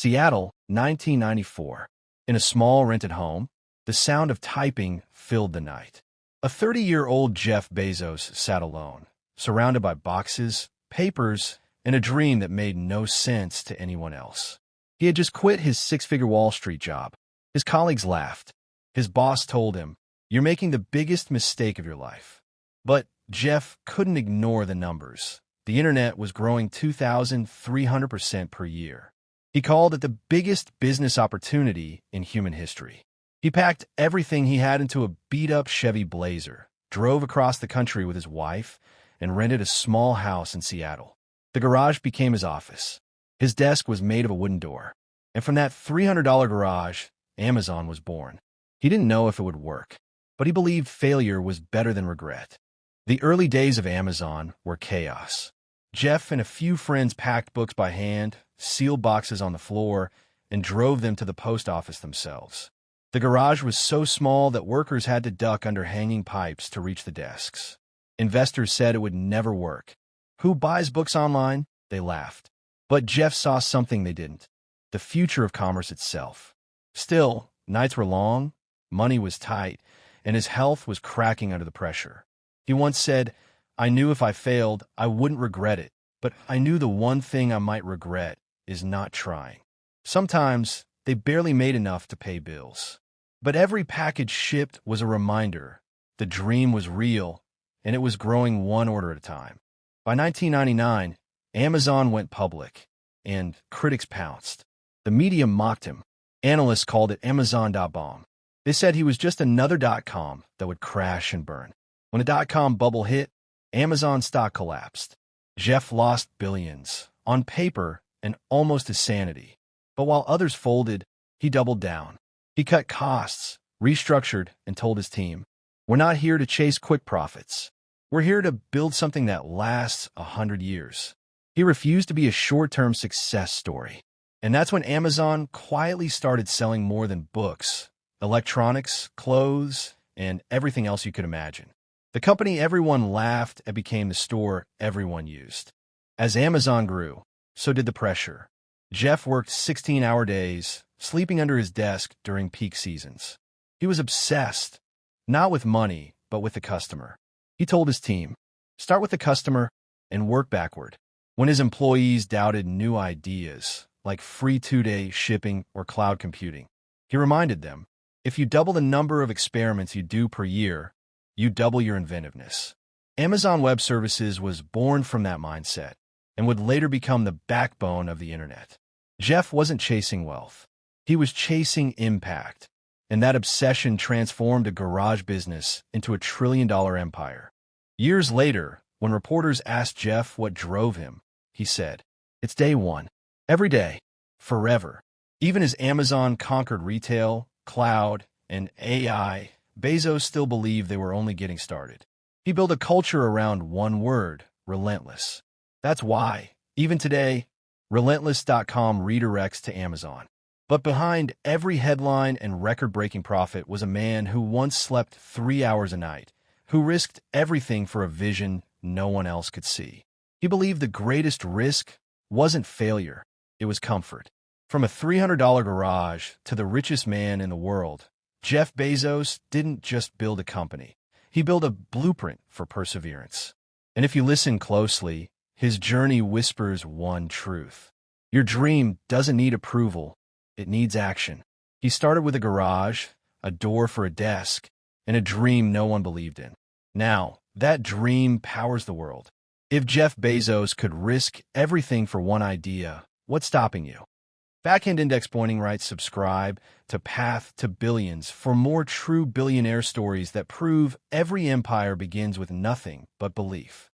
Seattle, 1994. In a small rented home, the sound of typing filled the night. A 30-year-old Jeff Bezos sat alone, surrounded by boxes, papers, and a dream that made no sense to anyone else. He had just quit his six-figure Wall Street job. His colleagues laughed. His boss told him, "You're making the biggest mistake of your life." But Jeff couldn't ignore the numbers. The internet was growing 2,300% per year. He called it the biggest business opportunity in human history. He packed everything he had into a beat-up Chevy Blazer, drove across the country with his wife, and rented a small house in Seattle. The garage became his office. His desk was made of a wooden door. And from that $300 garage, Amazon was born. He didn't know if it would work, but he believed failure was better than regret. The early days of Amazon were chaos. Jeff and a few friends packed books by hand, sealed boxes on the floor, and drove them to the post office themselves. The garage was so small that workers had to duck under hanging pipes to reach the desks. Investors said it would never work. "Who buys books online?" They laughed. But Jeff saw something they didn't: the future of commerce itself. Still, nights were long, money was tight, and his health was cracking under the pressure. He once said, "I knew if I failed, I wouldn't regret it, but I knew the one thing I might regret is not trying." Sometimes they barely made enough to pay bills. But every package shipped was a reminder. The dream was real, and it was growing one order at a time. By 1999, Amazon went public, and critics pounced. The media mocked him. Analysts called it Amazon.bomb. They said he was just another .com that would crash and burn. When the .com bubble hit, Amazon stock collapsed. Jeff lost billions, on paper, and almost his sanity. But while others folded, he doubled down. He cut costs, restructured, and told his team, "We're not here to chase quick profits. We're here to build something that lasts 100 years. He refused to be a short-term success story. And that's when Amazon quietly started selling more than books, electronics, clothes, and everything else you could imagine. The company everyone laughed at became the store everyone used. As Amazon grew, so did the pressure. Jeff worked 16-hour days, sleeping under his desk during peak seasons. He was obsessed, not with money, but with the customer. He told his team, "Start with the customer and work backward." When his employees doubted new ideas, like free 2-day shipping or cloud computing, he reminded them, "If you double the number of experiments you do per year, you double your inventiveness." Amazon Web Services was born from that mindset and would later become the backbone of the internet. Jeff wasn't chasing wealth. He was chasing impact, and that obsession transformed a garage business into a trillion-dollar empire. Years later, when reporters asked Jeff what drove him, he said, "It's day one. Every day. Forever." Even as Amazon conquered retail, cloud, and AI, Bezos still believed they were only getting started. He built a culture around one word: relentless. That's why, even today, relentless.com redirects to Amazon. But behind every headline and record-breaking profit was a man who once slept 3 hours a night, who risked everything for a vision no one else could see. He believed the greatest risk wasn't failure, it was comfort. From a $300 garage to the richest man in the world, Jeff Bezos didn't just build a company. He built a blueprint for perseverance. And if you listen closely, his journey whispers one truth: your dream doesn't need approval, it needs action. He started with a garage, a door for a desk, and a dream no one believed in. Now, that dream powers the world. If Jeff Bezos could risk everything for one idea, what's stopping you? Backend Index Pointing writes, subscribe to Path to Billions for more true billionaire stories that prove every empire begins with nothing but belief.